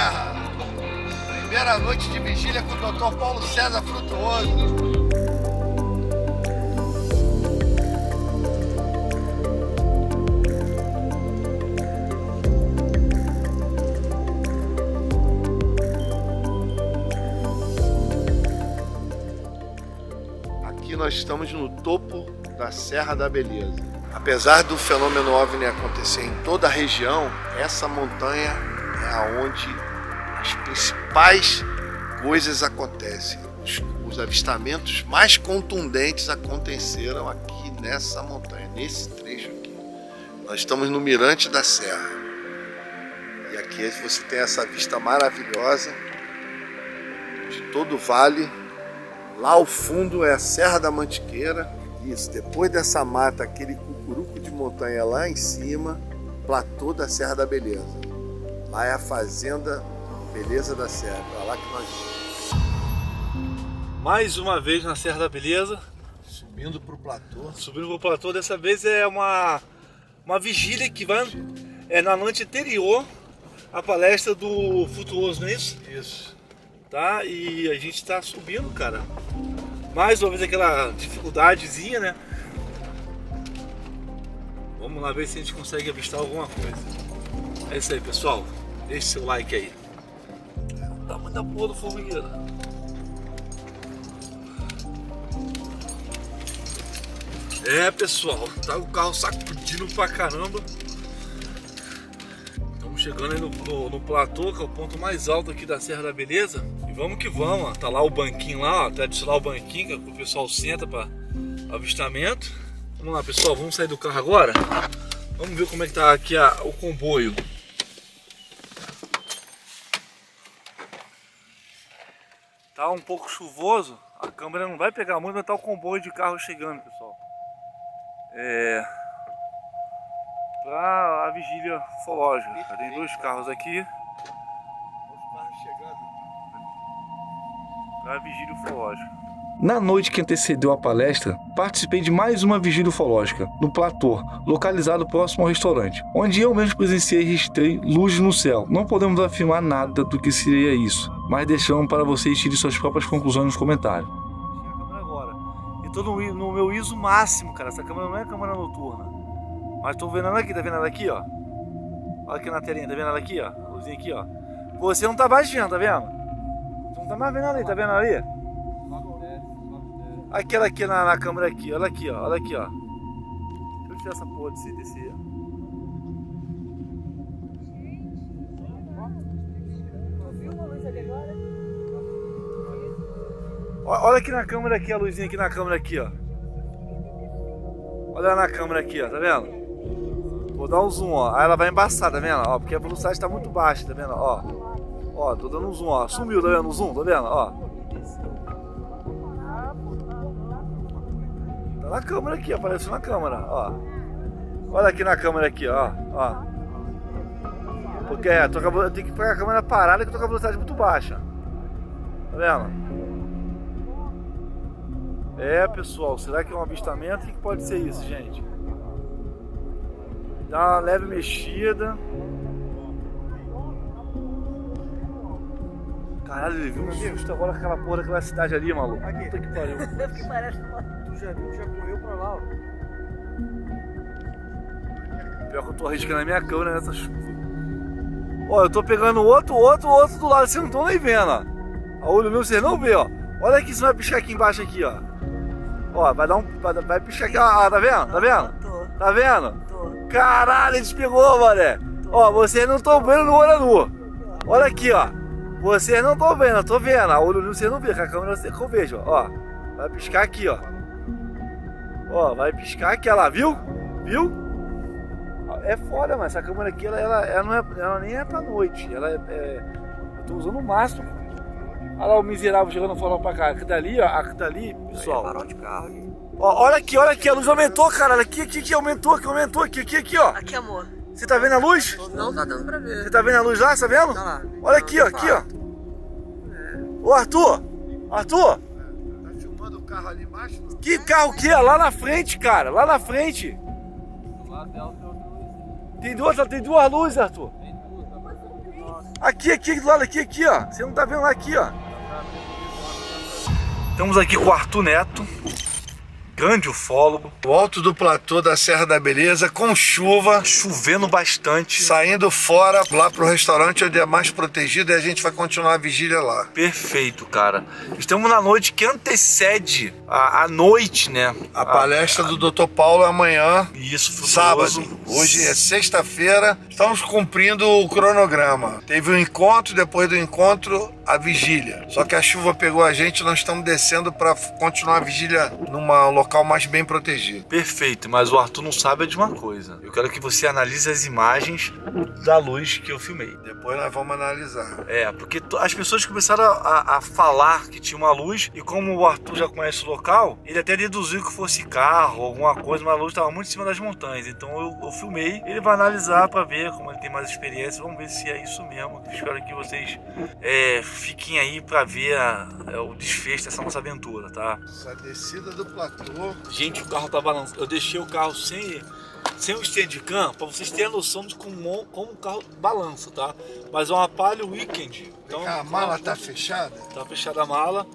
Serra. Primeira noite de vigília com o Dr. Paulo César Frutuoso. Aqui nós estamos no topo da Serra da Beleza. Apesar do fenômeno OVNI acontecer em toda a região, essa montanha é aonde as principais coisas acontecem. Os avistamentos mais contundentes aconteceram aqui nessa montanha, nesse trecho aqui. Nós estamos no Mirante da Serra. E aqui você tem essa vista maravilhosa de todo o vale. Lá ao fundo é a Serra da Mantiqueira. Isso, depois dessa mata, aquele cucuruco de montanha lá em cima, platô da Serra da Beleza. Lá é a fazenda Beleza da Serra, para lá que nós vamos. Mais uma vez na Serra da Beleza. Subindo para o platô. Subindo para o platô, dessa vez é uma vigília que vai... É na noite anterior a palestra do Frutuoso, não é isso? Isso. Tá? E a gente está subindo, cara. Mais uma vez aquela dificuldadezinha, né? Vamos lá ver se a gente consegue avistar alguma coisa. É isso aí, pessoal. Deixe seu like aí. O tamanho da porra do formigueiro. É, pessoal, tá o carro sacudindo pra caramba. Estamos chegando aí no platô, que é o ponto mais alto aqui da Serra da Beleza. E vamos que vamos, ó. Tá lá o banquinho lá, ó, tradicional banquinho que o pessoal senta para avistamento. Vamos lá, pessoal, vamos sair do carro agora. Vamos ver como é que tá aqui o comboio. Tá um pouco chuvoso, a câmera não vai pegar muito, mas tá o comboio de carro chegando, pessoal. Pra a vigília ufológica. Tem dois carros aqui. Os carros chegando. Pra vigília ufológica. Na noite que antecedeu a palestra, participei de mais uma vigília ufológica, no platô, localizado próximo ao restaurante, onde eu mesmo presenciei e registrei luzes no céu. Não podemos afirmar nada do que seria isso, mas deixamos para vocês tirarem suas próprias conclusões nos comentários. A câmera agora. E tô no meu ISO máximo, cara. Essa câmera não é câmera noturna. Mas tô vendo ela aqui, tá vendo ela aqui, ó? Olha aqui na telinha, tá vendo ela aqui, ó? A luzinha aqui, ó. Você não tá mais vendo, tá vendo? Você não tá mais vendo ali, tá vendo ali? Aquela aqui na câmera aqui, olha aqui, ó. Olha aqui, ó. Deixa eu tirar essa porra desse. Olha aqui na câmera aqui, a luzinha aqui na câmera aqui, ó. Olha na câmera aqui, ó, tá vendo? Vou dar um zoom, ó. Aí ela vai embaçar, tá vendo? Ó, porque a velocidade tá muito baixa, tá vendo? Ó. Ó, tô dando um zoom, ó. Sumiu, tá vendo? O zoom, tá vendo? Ó. Tá na câmera aqui, apareceu na câmera, ó. Olha aqui na câmera aqui, ó. Ó. Porque eu tenho que pegar a câmera parada que eu tô com a velocidade muito baixa. Tá vendo? É, pessoal, será que é um avistamento? O que pode ser isso, gente? Dá uma leve mexida. Caralho, ele viu justo agora aquela porra daquela cidade ali, maluco. Puta que pariu. Que parece Tu já correu pra lá, ó. Pior que eu tô arriscando a minha câmera nessa chuva. Ó, eu tô pegando outro do lado, vocês não estão nem vendo, ó. A olho meu vocês não vê, ó. Olha aqui, você vai piscar aqui embaixo aqui, ó. Ó, vai piscar aqui, ó, tá vendo? Tá vendo? Tô. Tá vendo? Tô. Caralho, ele despegou, mané. Ó, vocês não estão vendo no olho nu. Olha aqui, ó. Vocês não estão vendo, eu tô vendo. A olho nu vocês não vê, com a câmera que eu vejo, ó. Vai piscar aqui, ó. Ó, vai piscar aqui, olha lá, viu? Viu? É foda, mas essa câmera aqui, ela nem é pra noite. Eu tô usando o máximo. Olha lá o miserável jogando falando pra cá. Aqui dali, ó. Aqui dali, pessoal. Farol de carro aqui. Ó, olha aqui, a luz aumentou, cara. Aqui, aumentou, aqui, ó. Aqui, amor. Você tá vendo a luz? Não tá dando pra ver. Você tá vendo a luz lá, tá vendo? Tá lá. Olha aqui, ó, aqui, ó. Ô, Arthur! Arthur! Tá filmando o carro ali embaixo? Não? Que carro que é? Lá na frente, cara. Lá na frente. Do lado dela tem outra luz. Tem duas luzes, Arthur. Tem duas, tá mais. Nossa. Aqui do lado, aqui, ó. Você não tá vendo lá aqui, ó. Estamos aqui com o Arthur Neto, grande ufólogo. O alto do platô da Serra da Beleza, com chuva, Chovendo bastante. saindo fora lá pro restaurante onde é mais protegido, e a gente vai continuar a vigília lá. Perfeito, cara. Estamos na noite que antecede a noite, né? A palestra do Dr. Paulo é amanhã, Isso, sábado. frutuoso. Hoje é sexta-feira, estamos cumprindo o cronograma. Teve um encontro, depois do encontro, a vigília. Só que a chuva pegou a gente, nós estamos descendo para continuar a vigília num local mais bem protegido. Perfeito, mas o Arthur não sabe de uma coisa. Eu quero que você analise as imagens da luz que eu filmei. Depois nós vamos analisar. Porque as pessoas começaram a falar que tinha uma luz, e como o Arthur já conhece o local, ele até deduziu que fosse carro, alguma coisa, mas a luz estava muito em cima das montanhas. Então eu filmei, ele vai analisar para ver, como ele tem mais experiência, vamos ver se é isso mesmo. Eu espero que vocês fiquem aí para ver o desfecho dessa nossa aventura, tá? Essa descida do platô. Gente, o carro tá balançando. Eu deixei o carro sem o Steadicam para vocês terem a noção de como o carro balança, tá? Mas é uma Palio Weekend. Então, A mala tá fechada? tá fechada a mala.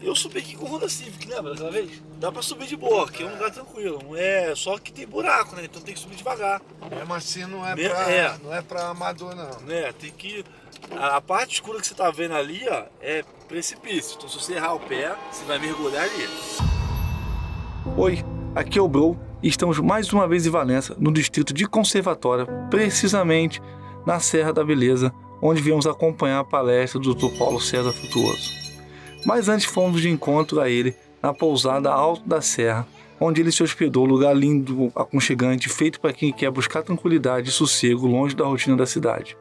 Eu subi aqui com o Honda Civic, lembra daquela vez? Dá pra subir de boa, que é um lugar tranquilo. Não é só que tem buraco, né? Então tem que subir devagar. Mesmo assim não é pra amador, não. Né? Tem que... A parte escura que você tá vendo ali, ó, é precipício. Então se você errar o pé, você vai mergulhar ali. Oi, aqui é o Bro e estamos mais uma vez em Valença, no distrito de Conservatória, precisamente na Serra da Beleza, onde viemos acompanhar a palestra do Dr. Paulo César Frutuoso. Mas antes fomos de encontro a ele na pousada Alto da Serra, onde ele se hospedou, lugar lindo, aconchegante, feito para quem quer buscar tranquilidade e sossego longe da rotina da cidade.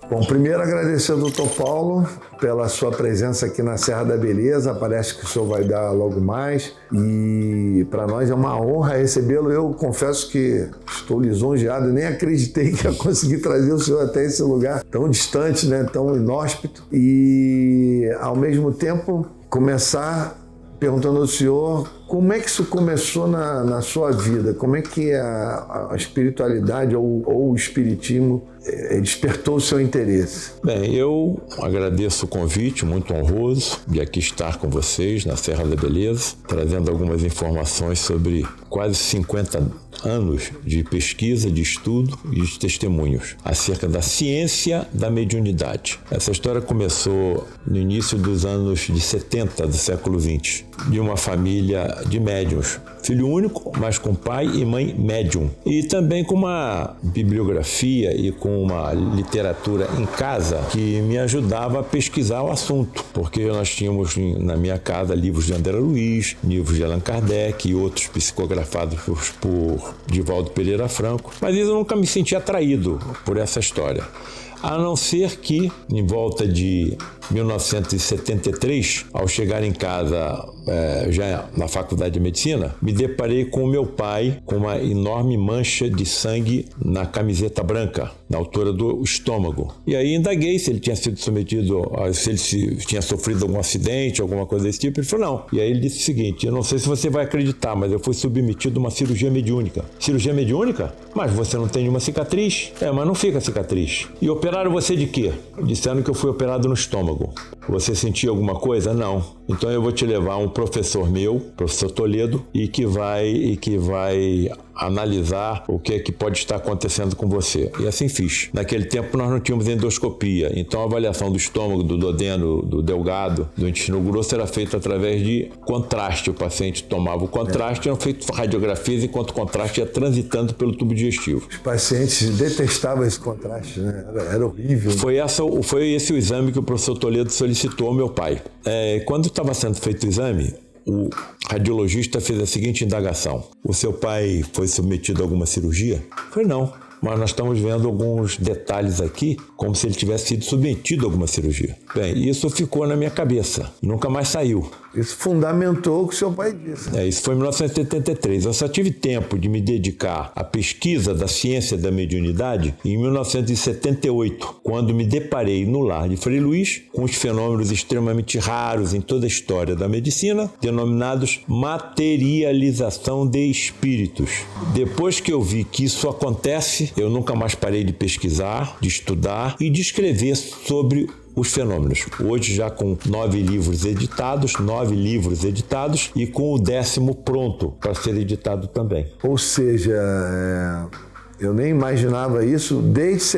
Bom, primeiro agradecer ao Dr. Paulo pela sua presença aqui na Serra da Beleza, parece que o senhor vai dar logo mais, e para nós é uma honra recebê-lo. Eu confesso que estou lisonjeado, nem acreditei que ia conseguir trazer o senhor até esse lugar tão distante, né, tão inóspito, e ao mesmo tempo começar perguntando ao senhor como é que isso começou na sua vida, como é que a espiritualidade ou o espiritismo despertou o seu interesse. Bem, eu agradeço o convite, muito honroso, de aqui estar com vocês na Serra da Beleza, trazendo algumas informações sobre quase 50 anos de pesquisa, de estudo e de testemunhos acerca da ciência da mediunidade. Essa história começou no início dos anos de 70 do século XX, de uma família de médiuns, filho único, mas com pai e mãe médium, e também com uma bibliografia e com uma literatura em casa que me ajudava a pesquisar o assunto, porque nós tínhamos na minha casa livros de André Luiz, livros de Allan Kardec e outros psicografados por Divaldo Pereira Franco, mas eu nunca me senti atraído por essa história. A não ser que, em volta de 1973, ao chegar em casa, já na faculdade de medicina, me deparei com o meu pai com uma enorme mancha de sangue na camiseta branca, na altura do estômago. E aí indaguei se ele tinha sido submetido, se ele tinha sofrido algum acidente, alguma coisa desse tipo. Ele falou, não. E aí ele disse o seguinte, eu não sei se você vai acreditar, mas eu fui submetido a uma cirurgia mediúnica. Cirurgia mediúnica? Mas você não tem nenhuma cicatriz? Mas não fica cicatriz. E operaram você de quê? Disseram que eu fui operado no estômago. Você sentiu alguma coisa? Não. Então eu vou te levar a um professor meu, professor Toledo, e que vai analisar o que é que pode estar acontecendo com você. E assim fiz. Naquele tempo nós não tínhamos endoscopia, então a avaliação do estômago, do duodeno, do delgado, do intestino grosso era feita através de contraste. O paciente tomava o contraste, eram feitas radiografias enquanto o contraste ia transitando pelo tubo digestivo. Os pacientes detestavam esse contraste, né? Era horrível. Foi esse o exame que o professor Toledo solicitou ao meu pai. Quando estava sendo feito o exame, o radiologista fez a seguinte indagação: o seu pai foi submetido a alguma cirurgia? Eu falei, não, mas nós estamos vendo alguns detalhes aqui como se ele tivesse sido submetido a alguma cirurgia. Bem, isso ficou na minha cabeça, nunca mais saiu. Isso fundamentou o que o seu pai disse. Isso foi em 1973. Eu só tive tempo de me dedicar à pesquisa da ciência da mediunidade em 1978, quando me deparei no lar de Frei Luís com os fenômenos extremamente raros em toda a história da medicina, denominados materialização de espíritos. Depois que eu vi que isso acontece, acontece, eu nunca mais parei de pesquisar, de estudar e de escrever sobre os fenômenos. Hoje já com 9 livros editados e com o 10º pronto para ser editado também. Ou seja, eu nem imaginava isso. Desde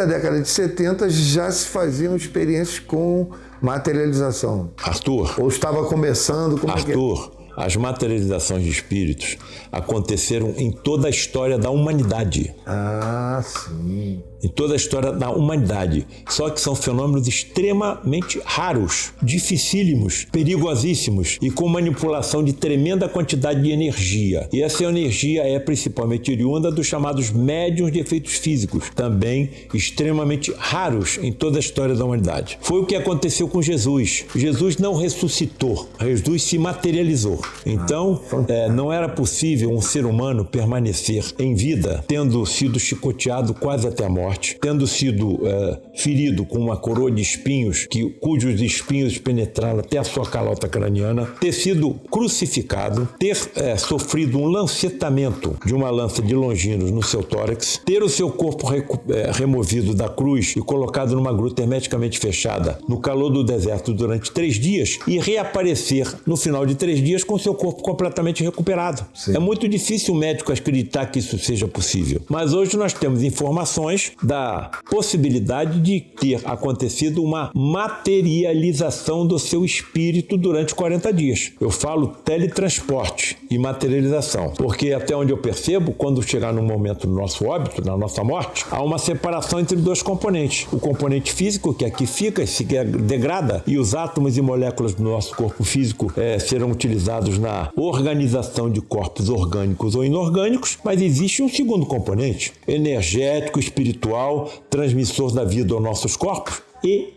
a década de 70 já se faziam experiências com materialização. Arthur. Ou estava começando? Arthur, as materializações de espíritos aconteceram em toda a história da humanidade. Ah, sim. Em toda a história da humanidade. Só que são fenômenos extremamente raros, dificílimos, perigosíssimos e com manipulação de tremenda quantidade de energia. E essa energia é principalmente oriunda dos chamados médiuns de efeitos físicos, também extremamente raros em toda a história da humanidade. Foi o que aconteceu com Jesus. Jesus não ressuscitou, Jesus se materializou. Então, não era possível um ser humano permanecer em vida, tendo sido chicoteado quase até a morte, tendo sido ferido com uma coroa de espinhos, cujos espinhos penetraram até a sua calota craniana, ter sido crucificado, ter sofrido um lancetamento de uma lança de Longinos no seu tórax, ter o seu corpo removido da cruz e colocado numa gruta hermeticamente fechada no calor do deserto durante 3 dias e reaparecer no final de 3 dias com seu corpo completamente recuperado. Sim. É muito difícil o médico acreditar que isso seja possível. Mas hoje nós temos informações da possibilidade de ter acontecido uma materialização do seu espírito durante 40 dias. Eu falo teletransporte e materialização, porque até onde eu percebo, quando chegar no momento do nosso óbito, na nossa morte, há uma separação entre 2 componentes. O componente físico, que aqui fica e se degrada, e os átomos e moléculas do nosso corpo físico serão utilizados na organização de corpos orgânicos ou inorgânicos, mas existe um segundo componente, energético, espiritual, transmissor da vida aos nossos corpos e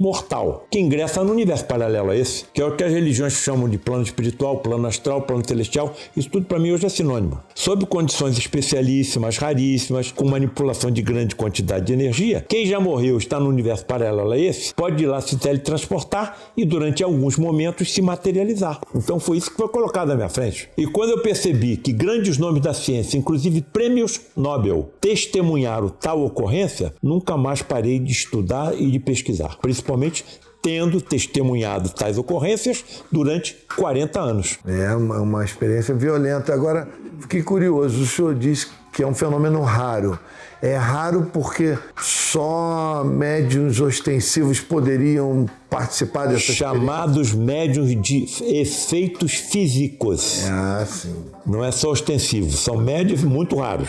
imortal, que ingressa no universo paralelo a esse, que é o que as religiões chamam de plano espiritual, plano astral, plano celestial. Isso tudo para mim hoje é sinônimo. Sob condições especialíssimas, raríssimas, com manipulação de grande quantidade de energia, quem já morreu, está no universo paralelo a esse, pode ir lá se teletransportar e durante alguns momentos se materializar. Então foi isso que foi colocado na minha frente. E quando eu percebi que grandes nomes da ciência, inclusive prêmios Nobel, testemunharam tal ocorrência, nunca mais parei de estudar e de pesquisar, principalmente tendo testemunhado tais ocorrências durante 40 anos. É uma experiência violenta. Agora, fiquei curioso, o senhor disse que é um fenômeno raro. É raro porque só médiuns ostensivos poderiam participar dessa chamados médiuns de efeitos físicos. Ah, sim. Não é só ostensivo, são médiuns muito raros.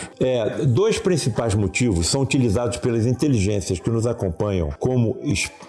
2 principais motivos são utilizados pelas inteligências que nos acompanham como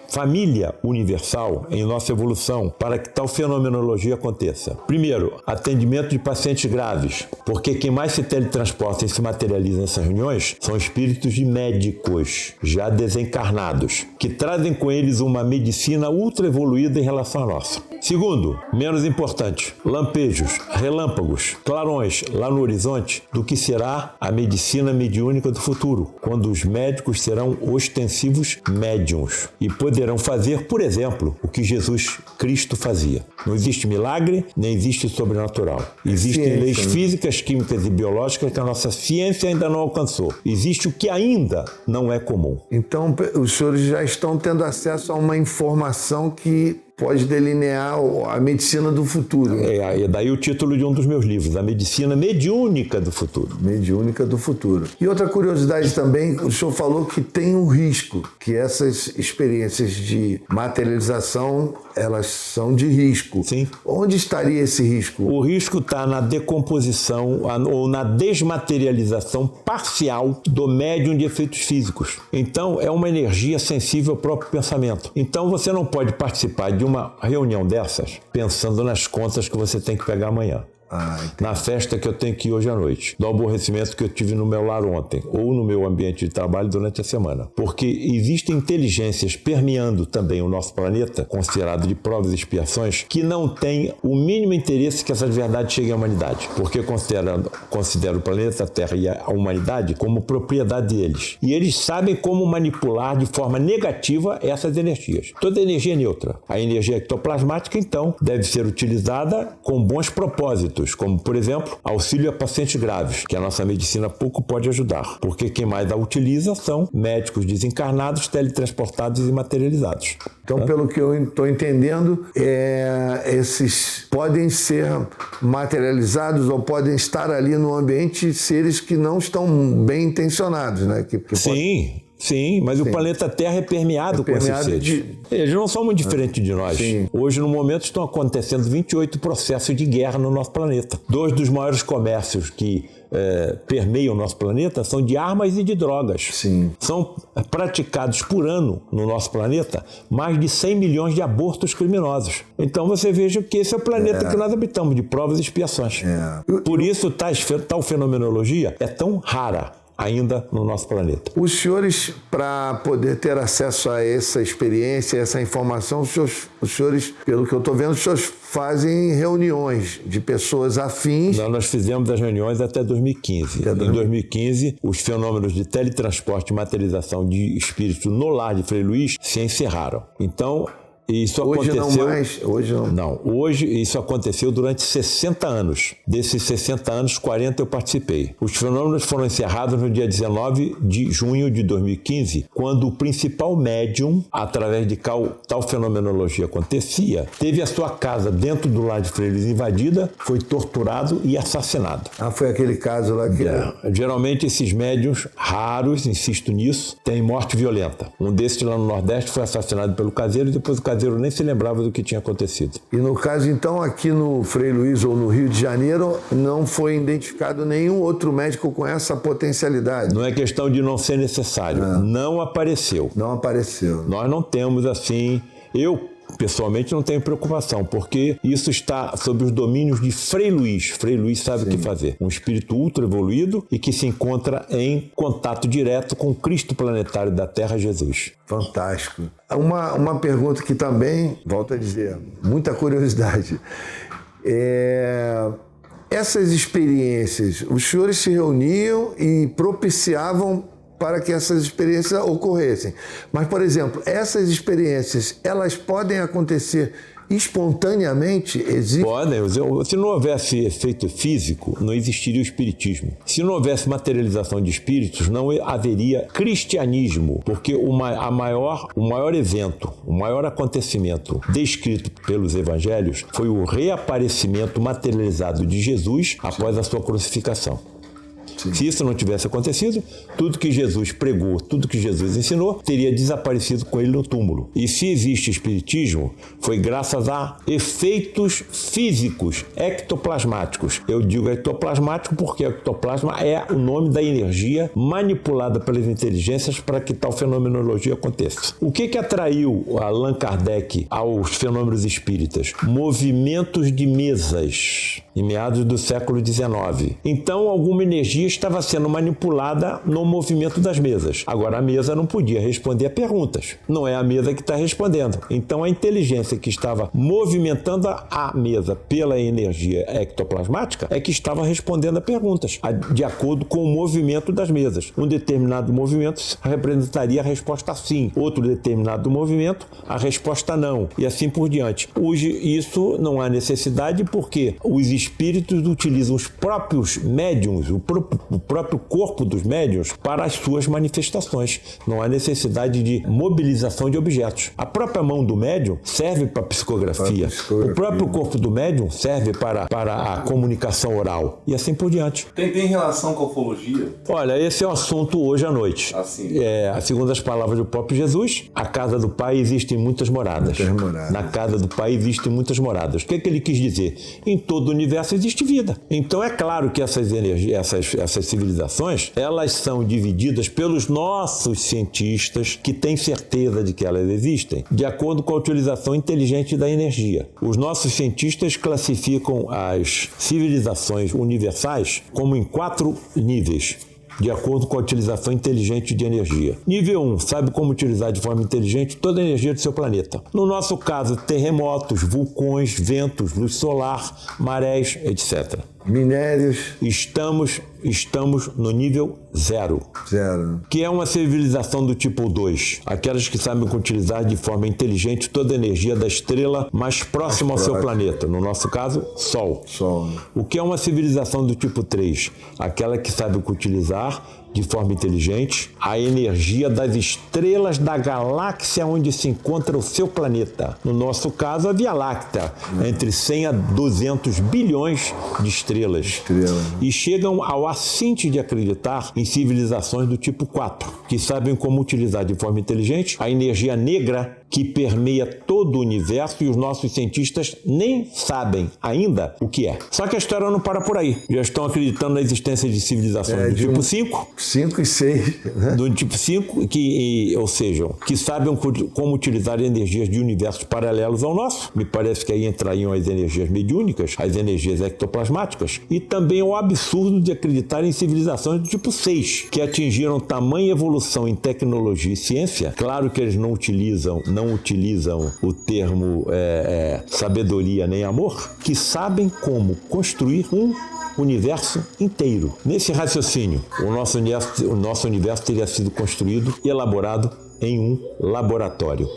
família universal em nossa evolução para que tal fenomenologia aconteça. Primeiro, atendimento de pacientes graves, porque quem mais se teletransporta e se materializa nessas reuniões são espíritos de médicos já desencarnados, que trazem com eles uma medicina ultra evoluída em relação à nossa. Segundo, menos importante, lampejos, relâmpagos, clarões lá no horizonte do que será a medicina mediúnica do futuro, quando os médicos serão ostensivos médiuns e poderão fazer, por exemplo, o que Jesus Cristo fazia. Não existe milagre, nem existe sobrenatural. Existem leis físicas, químicas e biológicas que a nossa ciência ainda não alcançou. Existe o que ainda não é comum. Então, os senhores já estão tendo acesso a uma informação que pode delinear a medicina do futuro. É daí o título de um dos meus livros, A Medicina Mediúnica do Futuro. Mediúnica do futuro. E outra curiosidade também, o senhor falou que tem um risco, que essas experiências de materialização, elas são de risco. Sim. Onde estaria esse risco? O risco está na decomposição ou na desmaterialização parcial do médium de efeitos físicos. Então, é uma energia sensível ao próprio pensamento. Então, você não pode participar de uma reunião dessas pensando nas contas que você tem que pegar amanhã. Na festa que eu tenho que ir hoje à noite, do aborrecimento que eu tive no meu lar ontem, ou no meu ambiente de trabalho durante a semana. Porque existem inteligências permeando também o nosso planeta, considerado de provas e expiações, que não têm o mínimo interesse que essas verdades cheguem à humanidade. Porque consideram o planeta, a Terra e a humanidade como propriedade deles. E eles sabem como manipular de forma negativa essas energias. Toda energia é neutra. A energia ectoplasmática, então, deve ser utilizada com bons propósitos. propósitos, como, por exemplo, auxílio a pacientes graves, que a nossa medicina pouco pode ajudar, porque quem mais a utiliza são médicos desencarnados, teletransportados e materializados. Então, pelo que eu estou entendendo, esses podem ser materializados ou podem estar ali no ambiente seres que não estão bem intencionados, né? Sim, mas o planeta Terra é permeado com esses seres. Eles não são muito diferentes de nós. Sim. Hoje, no momento, estão acontecendo 28 processos de guerra no nosso planeta. 2 dos maiores comércios que permeiam o nosso planeta são de armas e de drogas. Sim. São praticados por ano no nosso planeta mais de 100 milhões de abortos criminosos. Então você veja que esse é o planeta que nós habitamos, de provas e expiações. Por isso, tal fenomenologia é tão rara ainda no nosso planeta. Os senhores, para poder ter acesso a essa experiência, essa informação, os senhores, pelo que eu estou vendo, os senhores fazem reuniões de pessoas afins. Nós fizemos as reuniões até 2015. Em 2015, os fenômenos de teletransporte e materialização de espírito no lar de Frei Luís se encerraram. Então, isso hoje aconteceu... não mais? Hoje não. Não, hoje isso aconteceu durante 60 anos. Desses 60 anos, 40 eu participei. Os fenômenos foram encerrados no dia 19 de junho de 2015, quando o principal médium, através de tal fenomenologia acontecia, teve a sua casa dentro do lar de Frei Luís invadida, foi torturado e assassinado. Foi aquele caso lá que... Geralmente esses médiums raros, insisto nisso, têm morte violenta. Um desses lá no Nordeste foi assassinado pelo caseiro e depois o caseiro nem se lembrava do que tinha acontecido. E no caso, então, aqui no Frei Luís ou no Rio de Janeiro, não foi identificado nenhum outro médico com essa potencialidade? Não é questão de não ser necessário. Não apareceu. Não apareceu. Nós não temos assim... Pessoalmente não tenho preocupação, porque isso está sob os domínios de Frei Luís. Frei Luís sabe o que fazer. Um espírito ultra evoluído e que se encontra em contato direto com o Cristo planetário da Terra, Jesus. Fantástico. Uma pergunta que também, volto a dizer, muita curiosidade. Essas experiências, os senhores se reuniam e propiciavam para que essas experiências ocorressem. Mas, por exemplo, essas experiências, elas podem acontecer espontaneamente? Podem. Se não houvesse efeito físico, não existiria o espiritismo. Se não houvesse materialização de espíritos, não haveria cristianismo, porque o maior evento, o maior acontecimento descrito pelos evangelhos foi o reaparecimento materializado de Jesus após a sua crucificação. Sim. Se isso não tivesse acontecido, tudo que Jesus pregou, tudo que Jesus ensinou, teria desaparecido com ele no túmulo. E se existe espiritismo, foi graças a efeitos físicos ectoplasmáticos. Eu digo ectoplasmático porque ectoplasma é o nome da energia manipulada pelas inteligências para que tal fenomenologia aconteça. O que atraiu Allan Kardec aos fenômenos espíritas? Movimentos de mesas em meados do século XIX. Então, alguma energia estava sendo manipulada no movimento das mesas. Agora, a mesa não podia responder a perguntas. Não é a mesa que está respondendo. Então, a inteligência que estava movimentando a mesa pela energia ectoplasmática é que estava respondendo a perguntas, de acordo com o movimento das mesas. Um determinado movimento representaria a resposta sim. Outro determinado movimento, a resposta não. E assim por diante. Hoje, isso não há necessidade porque os espíritos utilizam os próprios médiums, o próprio corpo dos médiums para as suas manifestações. Não há necessidade de mobilização de objetos. A própria mão do médium serve para psicografia. O próprio corpo do médium serve para a comunicação oral. E assim por diante. Tem relação com a ufologia? Olha, esse é o assunto hoje à noite. Assim. Segundo as palavras do próprio Jesus, a casa do Pai existem muitas moradas. Na casa do Pai existem muitas moradas. O que ele quis dizer? Em todo o universo existe vida. Então é claro que essas energias, essas civilizações, elas são divididas pelos nossos cientistas que têm certeza de que elas existem, de acordo com a utilização inteligente da energia. Os nossos cientistas classificam as civilizações universais como em 4 níveis, de acordo com a utilização inteligente de energia. Nível 1, sabe como utilizar de forma inteligente toda a energia do seu planeta. No nosso caso, terremotos, vulcões, ventos, luz solar, marés, etc. Minérios, Estamos no nível 0. zero. Que é uma civilização do tipo 2, aquelas que sabem utilizar de forma inteligente toda a energia da estrela mais próxima ao seu planeta, no nosso caso, Sol. Sol. O que é uma civilização do tipo 3? Aquela que sabe utilizar de forma inteligente a energia das estrelas da galáxia onde se encontra o seu planeta. No nosso caso, a Via Láctea, entre 100 a 200 bilhões de estrelas. E chegam ao assinte de acreditar em civilizações do tipo 4, que sabem como utilizar de forma inteligente a energia negra que permeia todo o universo e os nossos cientistas nem sabem ainda o que é. Só que a história não para por aí. Já estão acreditando na existência de civilizações do tipo 5. 5 e 6, né? Do tipo 5, ou seja, que sabem como utilizar energias de universos paralelos ao nosso. Me parece que aí entrariam as energias mediúnicas, as energias ectoplasmáticas, e também o absurdo de acreditar em civilizações do tipo 6, que atingiram tamanha evolução em tecnologia e ciência. Claro que eles não utilizam o termo sabedoria nem amor, que sabem como construir um universo inteiro. Nesse raciocínio, o nosso universo teria sido construído, elaborado em um laboratório.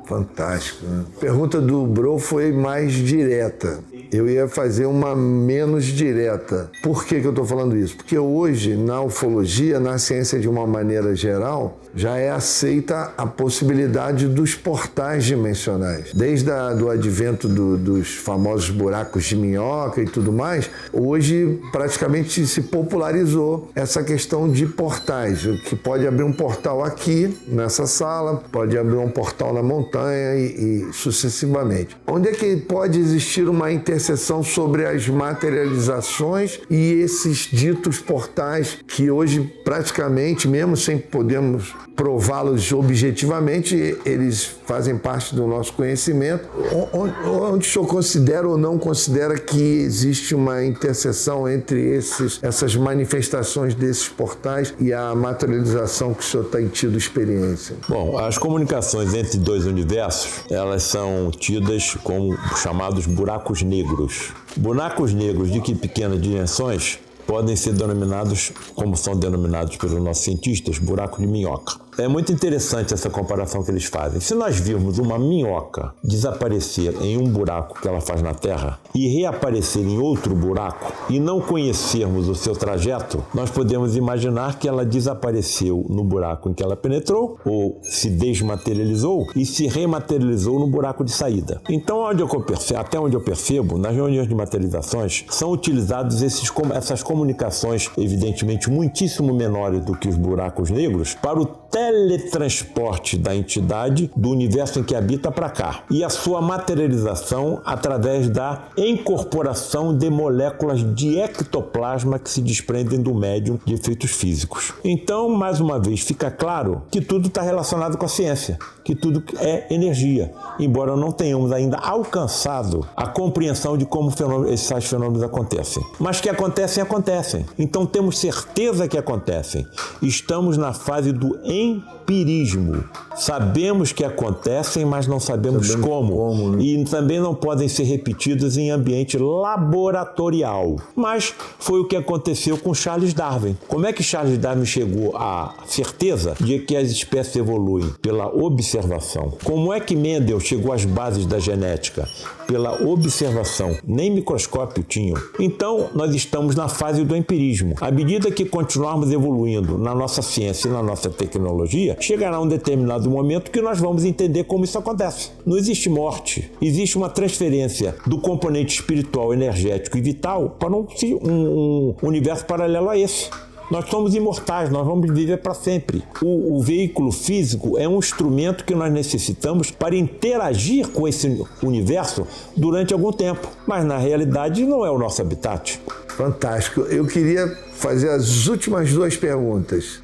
Fantástico, né? A pergunta do Bro foi mais direta. Eu ia fazer uma menos direta. Por que eu estou falando isso? Porque hoje, na ufologia, na ciência de uma maneira geral, já é aceita a possibilidade dos portais dimensionais. Desde o advento dos famosos buracos de minhoca e tudo mais, hoje praticamente se popularizou essa questão de portais, que pode abrir um portal aqui, nessa sala, pode abrir um portal na montanha e sucessivamente. Onde é que pode existir uma interseção sobre as materializações e esses ditos portais que hoje praticamente, mesmo sem podermos prová-los objetivamente, eles fazem parte do nosso conhecimento. Onde o senhor considera ou não considera que existe uma interseção entre essas manifestações desses portais e a materialização que o senhor tem tido experiência? Bom, as comunicações entre dois universos, elas são tidas como chamados buracos negros. Buracos negros de pequenas dimensões podem ser denominados, como são denominados pelos nossos cientistas, buracos de minhoca. É muito interessante essa comparação que eles fazem. Se nós virmos uma minhoca desaparecer em um buraco que ela faz na Terra e reaparecer em outro buraco e não conhecermos o seu trajeto, nós podemos imaginar que ela desapareceu no buraco em que ela penetrou ou se desmaterializou e se rematerializou no buraco de saída. Então, até onde eu percebo, nas reuniões de materializações, são utilizados essas comunicações, evidentemente muitíssimo menores do que os buracos negros, para o teletransporte da entidade do universo em que habita para cá e a sua materialização através da incorporação de moléculas de ectoplasma que se desprendem do médium de efeitos físicos. Então, mais uma vez, fica claro que tudo está relacionado com a ciência, que tudo é energia, embora não tenhamos ainda alcançado a compreensão de como esses fenômenos acontecem. Mas que acontecem. Então temos certeza que acontecem. Estamos na fase do empirismo. Sabemos que acontecem, mas não sabemos como, né? E também não podem ser repetidos em ambiente laboratorial. Mas foi o que aconteceu com Charles Darwin. Como é que Charles Darwin chegou à certeza de que as espécies evoluem? Pela observação. Como é que Mendel chegou às bases da genética? Pela observação. Nem microscópio tinham. Então, nós estamos na fase do empirismo. À medida que continuarmos evoluindo na nossa ciência e na nossa tecnologia, chegará um determinado momento que nós vamos entender como isso acontece. Não existe morte. Existe uma transferência do componente espiritual, energético e vital para um universo paralelo a esse. Nós somos imortais, nós vamos viver para sempre. O veículo físico é um instrumento que nós necessitamos para interagir com esse universo durante algum tempo. Mas, na realidade, não é o nosso habitat. Fantástico. Eu queria fazer as últimas duas perguntas.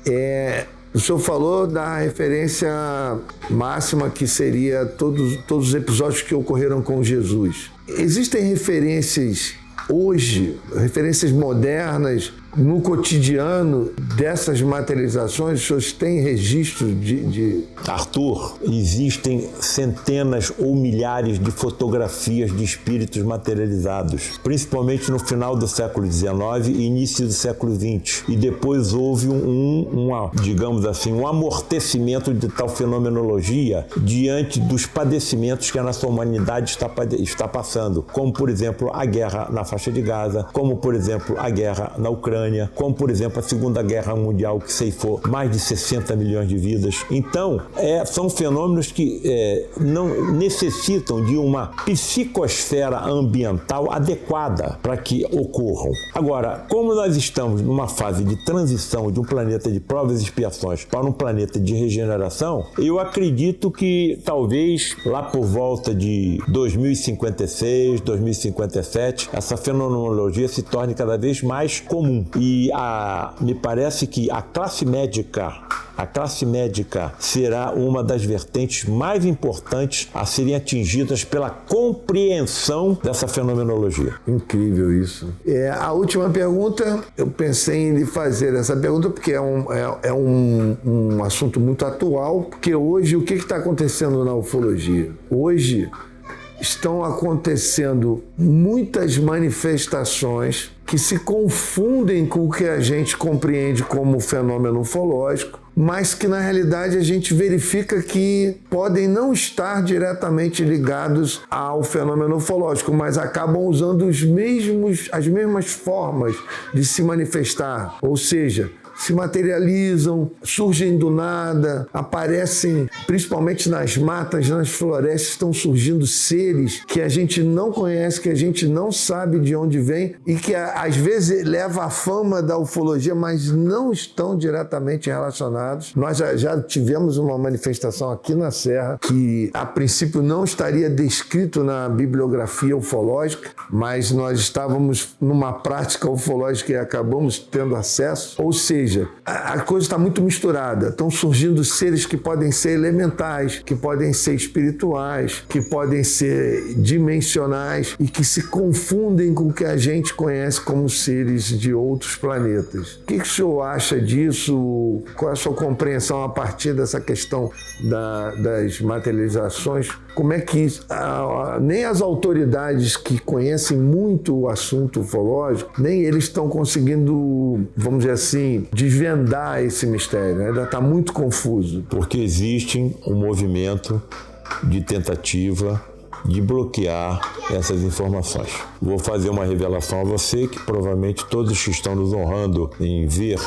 O senhor falou da referência máxima que seria todos os episódios que ocorreram com Jesus. Existem referências hoje, referências modernas no cotidiano dessas materializações, os senhores têm registro de... Arthur, existem centenas ou milhares de fotografias de espíritos materializados, principalmente no final do século XIX e início do século XX. E depois houve digamos assim, um amortecimento de tal fenomenologia diante dos padecimentos que a nossa humanidade está passando, como, por exemplo, a guerra na faixa de Gaza, como, por exemplo, a guerra na Ucrânia, como, por exemplo, a Segunda Guerra Mundial, que ceifou mais de 60 milhões de vidas. Então, são fenômenos que não necessitam de uma psicosfera ambiental adequada para que ocorram. Agora, como nós estamos numa fase de transição de um planeta de provas e expiações para um planeta de regeneração, eu acredito que talvez lá por volta de 2056, 2057, essa fenomenologia se torne cada vez mais comum. E me parece que a classe médica será uma das vertentes mais importantes a serem atingidas pela compreensão dessa fenomenologia. Incrível isso. A última pergunta, eu pensei em lhe fazer essa pergunta porque é um assunto muito atual, porque hoje o que está acontecendo na ufologia? Hoje estão acontecendo muitas manifestações que se confundem com o que a gente compreende como fenômeno ufológico, mas que na realidade a gente verifica que podem não estar diretamente ligados ao fenômeno ufológico, mas acabam usando as mesmas formas de se manifestar, ou seja, se materializam, surgem do nada, aparecem principalmente nas matas, nas florestas, estão surgindo seres que a gente não conhece, que a gente não sabe de onde vem e que às vezes leva a fama da ufologia, mas não estão diretamente relacionados. Nós já tivemos uma manifestação aqui na Serra que a princípio não estaria descrito na bibliografia ufológica, mas nós estávamos numa prática ufológica e acabamos tendo acesso, ou seja, a coisa está muito misturada. Estão surgindo seres que podem ser elementais, que podem ser espirituais, que podem ser dimensionais e que se confundem com o que a gente conhece como seres de outros planetas. O que o senhor acha disso? Qual é a sua compreensão a partir dessa questão das materializações? Como é que nem as autoridades que conhecem muito o assunto ufológico, nem eles estão conseguindo, vamos dizer assim, desvendar esse mistério, ainda está muito confuso. Porque existe um movimento de tentativa de bloquear essas informações. Vou fazer uma revelação a você que provavelmente todos que estão nos honrando em ver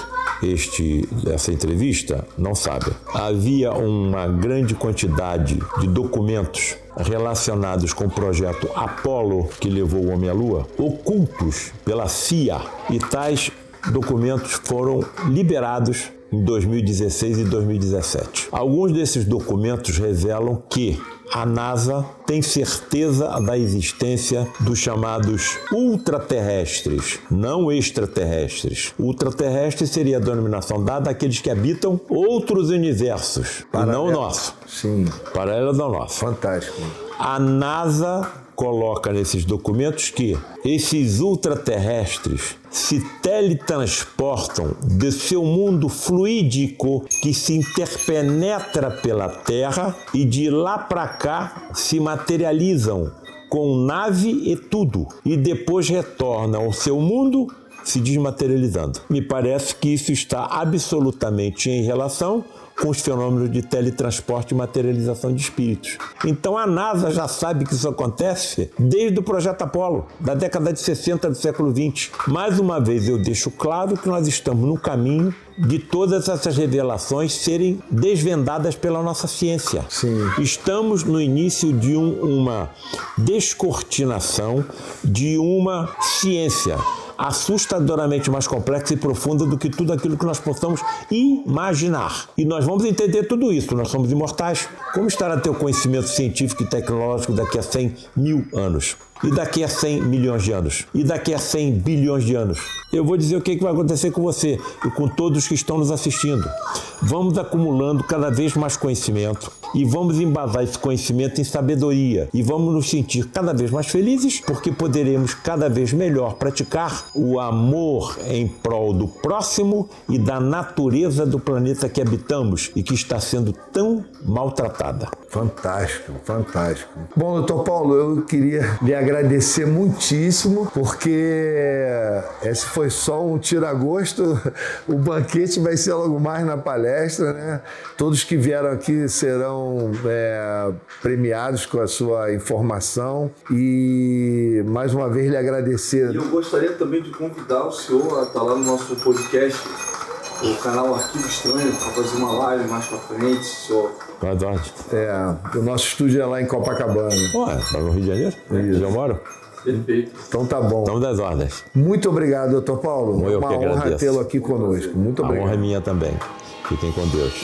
essa entrevista não sabem. Havia uma grande quantidade de documentos relacionados com o projeto Apollo, que levou o homem à Lua, ocultos pela CIA, e tais documentos foram liberados em 2016 e 2017. Alguns desses documentos revelam que a NASA tem certeza da existência dos chamados ultraterrestres, não extraterrestres. Ultraterrestre seria a denominação dada àqueles que habitam outros universos, e não o nosso. Sim. Paralelo ao nosso. Fantástico. A NASA coloca nesses documentos que esses ultraterrestres se teletransportam de seu mundo fluídico que se interpenetra pela Terra e de lá para cá se materializam com nave e tudo, e depois retornam ao seu mundo se desmaterializando. Me parece que isso está absolutamente em relação com os fenômenos de teletransporte e materialização de espíritos. Então a NASA já sabe que isso acontece desde o projeto Apollo, da década de 60 do século XX. Mais uma vez eu deixo claro que nós estamos no caminho de todas essas revelações serem desvendadas pela nossa ciência. Sim. Estamos no início de uma descortinação de uma ciência assustadoramente mais complexa e profunda do que tudo aquilo que nós possamos imaginar. E nós vamos entender tudo isso. Nós somos imortais. Como estará teu conhecimento científico e tecnológico daqui a 100 mil anos? E daqui a 100 milhões de anos? E daqui a 100 bilhões de anos? Eu vou dizer o que vai acontecer com você e com todos que estão nos assistindo. Vamos acumulando cada vez mais conhecimento e vamos embasar esse conhecimento em sabedoria e vamos nos sentir cada vez mais felizes porque poderemos cada vez melhor praticar o amor em prol do próximo e da natureza do planeta que habitamos e que está sendo tão maltratada. Fantástico, fantástico. Bom, doutor Paulo, eu queria lhe agradecer muitíssimo, porque esse foi só um tira-gosto. O banquete vai ser logo mais na palestra, né? Todos que vieram aqui serão premiados com a sua informação e, mais uma vez, lhe agradecer. E eu gostaria também de convidar o senhor a estar lá no nosso podcast, o canal Arquivo Estranho, para fazer uma live mais pra frente, senhor. O nosso estúdio é lá em Copacabana. Ué, tá no Rio de Janeiro? Já moro? Perfeito. Então tá bom. Estamos das ordens. Muito obrigado, doutor Paulo. Eu uma que honra agradeço. tê-lo aqui conosco. Muito A obrigado. honra é minha também. Fiquem com Deus.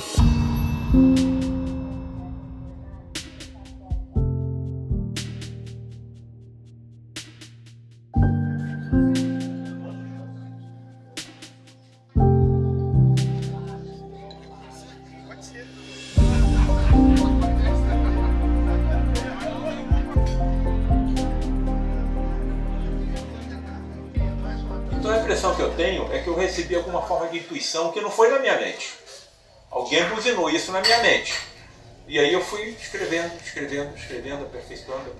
Então a impressão que eu tenho é que eu recebi alguma forma de intuição que não foi na minha mente. Alguém buzinou isso na minha mente. E aí eu fui escrevendo, aperfeiçoando.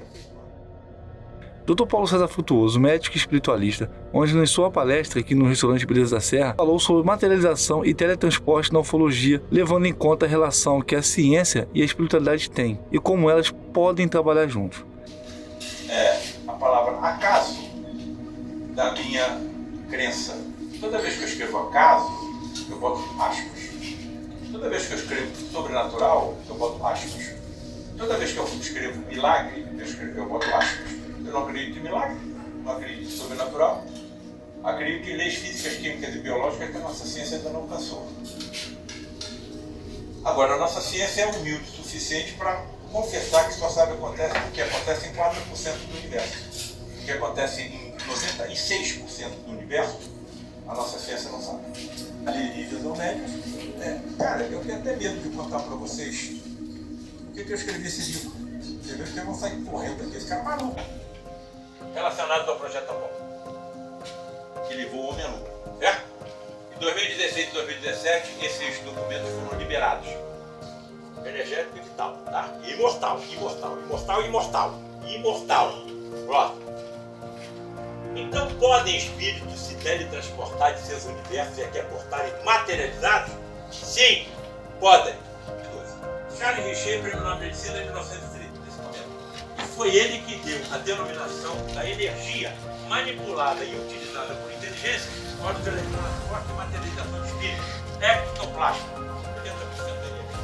Dr. Paulo César Frutuoso, médico e espiritualista, onde em sua palestra aqui no restaurante Beleza da Serra, falou sobre materialização e teletransporte na ufologia, levando em conta a relação que a ciência e a espiritualidade têm e como elas podem trabalhar juntos. A palavra acaso da minha crença. Toda vez que eu escrevo acaso, eu boto aspas. Toda vez que eu escrevo sobrenatural, eu boto aspas. Toda vez que eu escrevo milagre, eu boto aspas. Eu não acredito em milagre, não acredito em sobrenatural. Acredito em leis físicas, químicas e biológicas que a nossa ciência ainda não alcançou. Agora, a nossa ciência é humilde o suficiente para confessar que só sabe o que acontece em 4% do universo. O que acontece em 96% do universo, a nossa ciência não sabe. Alienígenas ou médios. Cara, eu tenho até medo de contar para vocês por que eu escrevi esse livro. Vocês vão sair correndo aqui, esse cara maluco. Relacionado ao Projeto Apollo, que levou o homem à Lua, certo? Em 2016 e 2017, esses documentos foram liberados. Energético e vital, tá? Imortal. Pronto. Então podem espíritos se teletransportar de seus universos e aqui aportarem materializados? Sim, podem. Charles Richer, Prêmio Nobel de Medicina em 1930, nesse momento. E foi ele que deu a denominação da energia manipulada e utilizada por inteligência para o teletransporte e materialização de espíritos. Ectoplasma, 80% da energia.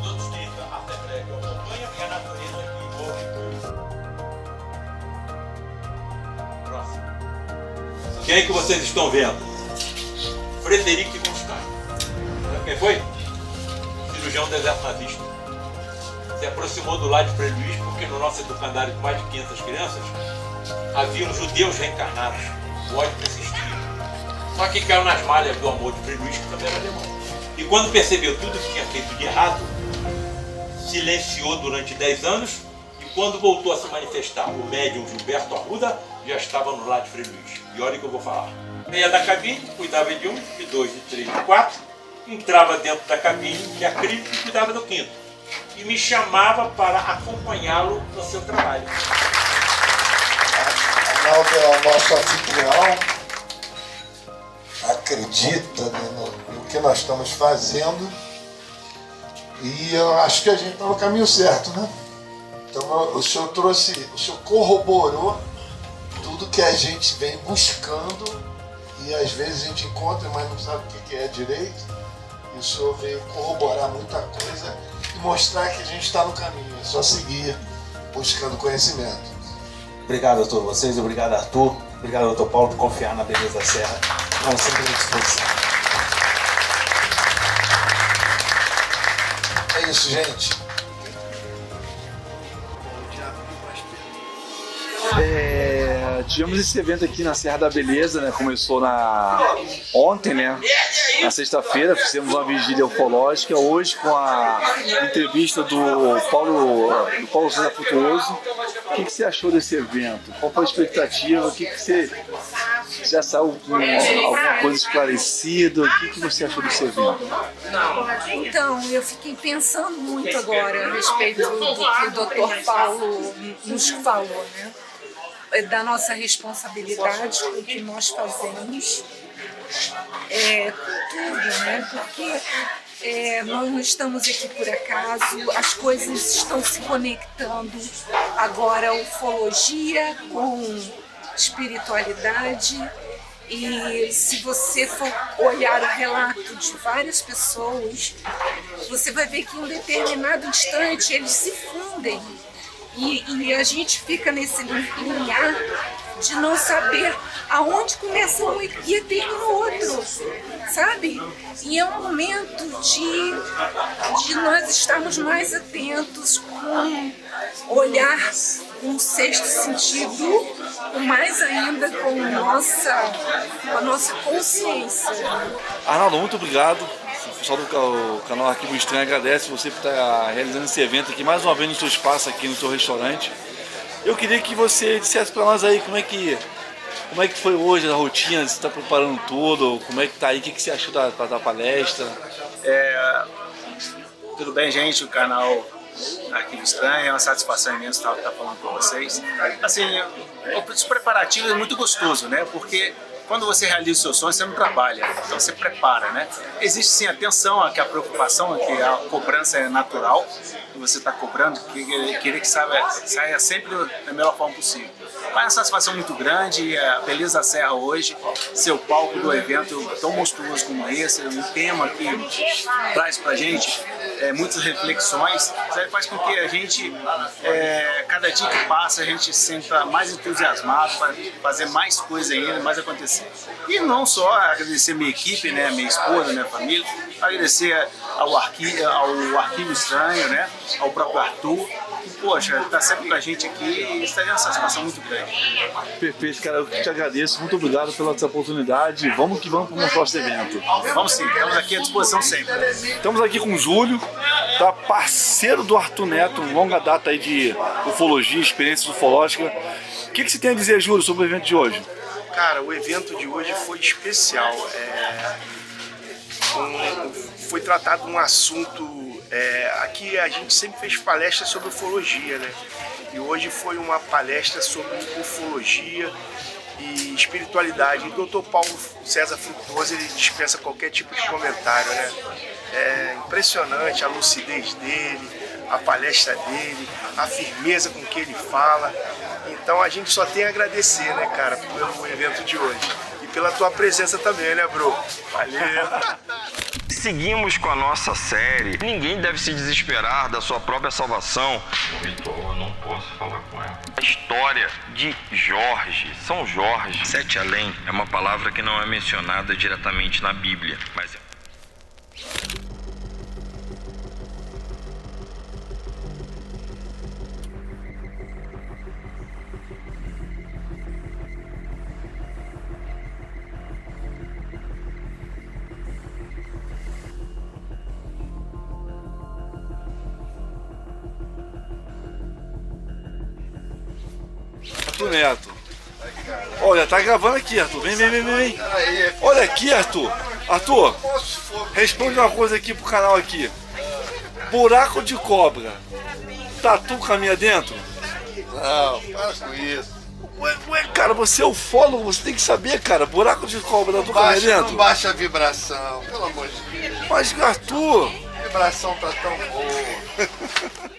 Os outros 30% a Assembleia que acompanha e a natureza que envolve tudo. Próximo. Quem é que vocês estão vendo? Frederic Gonstein. Sabe quem foi? Cirurgião do exército nazista. Se aproximou do lar de Frei Luís porque no nosso educandário de mais de 500 crianças haviam judeus reencarnados. O ódio persistia. Só que caiu nas malhas do amor de Frei Luís, que também era alemão. E quando percebeu tudo que tinha feito de errado, silenciou durante 10 anos e quando voltou a se manifestar, o médium Gilberto Arruda já estava no lar de Frei Luís. E olha o que eu vou falar. Meia da cabine, cuidava de um, de dois, de três, de quatro. Entrava dentro da cabine de acrílico e cuidava do quinto. E me chamava para acompanhá-lo no seu trabalho. Arnaldo é o nosso anfitrião, acredita, né, no que nós estamos fazendo e eu acho que a gente está no caminho certo, né? Então o senhor corroborou tudo que a gente vem buscando e às vezes a gente encontra, mas não sabe o que é direito. E o senhor veio corroborar muita coisa e mostrar que a gente está no caminho, é só seguir buscando conhecimento. Obrigado a todos vocês, obrigado Arthur, obrigado doutor Paulo por confiar na Beleza da Serra. Vamos sempre à disposição. É isso, gente. Tivemos esse evento aqui na Serra da Beleza, né? Começou ontem, né? Na sexta-feira fizemos uma vigília ufológica, hoje com a entrevista do Paulo César Frutuoso. O que você achou desse evento? Qual foi a expectativa? O que você já saiu com alguma coisa esclarecida? O que você achou desse evento? Então, eu fiquei pensando muito agora a respeito do que o Dr. Paulo nos falou, né? Da nossa responsabilidade com o que nós fazemos, tudo, né? Porque nós não estamos aqui por acaso, as coisas estão se conectando agora, ufologia com espiritualidade. E se você for olhar o relato de várias pessoas, você vai ver que em um determinado instante eles se fundem. E a gente fica nesse limiar de não saber aonde começa um e termina o outro, sabe? E é um momento de nós estarmos mais atentos, com olhar com o sexto sentido, mais ainda com a nossa consciência. Arnaldo, muito obrigado. O pessoal do canal Arquivo Estranho agradece você por estar realizando esse evento aqui mais uma vez no seu espaço, aqui no seu restaurante. Eu queria que você dissesse para nós aí como é que foi hoje a rotina, você está preparando tudo, como é que tá aí, o que você achou da palestra? Tudo bem, gente? O canal Arquivo Estranho, é uma satisfação imensa estar falando com vocês. Assim, os preparativos é muito gostoso, né? Porque quando você realiza o seu sonho, você não trabalha, então você prepara, né? Existe sim a tensão, que a preocupação, que a cobrança é natural, que você está cobrando, querer que saia sempre da melhor forma possível. Mas é uma satisfação muito grande, a Beleza da Serra hoje, ser o palco do evento tão monstruoso como esse, um tema que traz pra gente muitas reflexões, isso aí faz com que a gente, cada dia que passa, a gente se sinta mais entusiasmado para fazer mais coisa ainda, mais acontecer. E não só agradecer minha equipe, né, minha esposa, minha família, agradecer ao Arquivo Estranho, né, ao próprio Arthur, que, poxa, tá sempre com a gente aqui e está uma satisfação muito grande. Perfeito, cara, eu te agradeço, muito obrigado pela sua oportunidade. Vamos que vamos para o próximo evento. Vamos sim, estamos aqui à disposição sempre. Estamos aqui com o Júlio, tá, parceiro do Arthur Neto, longa data aí de ufologia, experiência ufológica. O que você tem a dizer, Júlio, sobre o evento de hoje? Cara, o evento de hoje foi especial. Foi tratado um assunto. Aqui a gente sempre fez palestras sobre ufologia, né? E hoje foi uma palestra sobre ufologia e espiritualidade. E o Dr. Paulo César Frutuoso, ele dispensa qualquer tipo de comentário, né? É impressionante a lucidez dele, a palestra dele, a firmeza com que ele fala. Então a gente só tem a agradecer, né, cara, pelo evento de hoje. E pela tua presença também, né, bro? Valeu! Seguimos com a nossa série. Ninguém deve se desesperar da sua própria salvação. Vitor, eu não posso falar com ela. A história de Jorge, São Jorge. Sete além é uma palavra que não é mencionada diretamente na Bíblia, mas Arthur Neto. Olha, tá gravando aqui, Arthur. Vem. Olha aqui, Arthur. Arthur, responde uma coisa aqui pro canal aqui. Buraco de cobra. Tatu caminha dentro? Não, para com isso. Ué, cara, você é ufólogo, você tem que saber, cara. Buraco de cobra, tatu caminha dentro? Não baixa a vibração, pelo amor de Deus. Mas, Arthur... A vibração tá tão boa.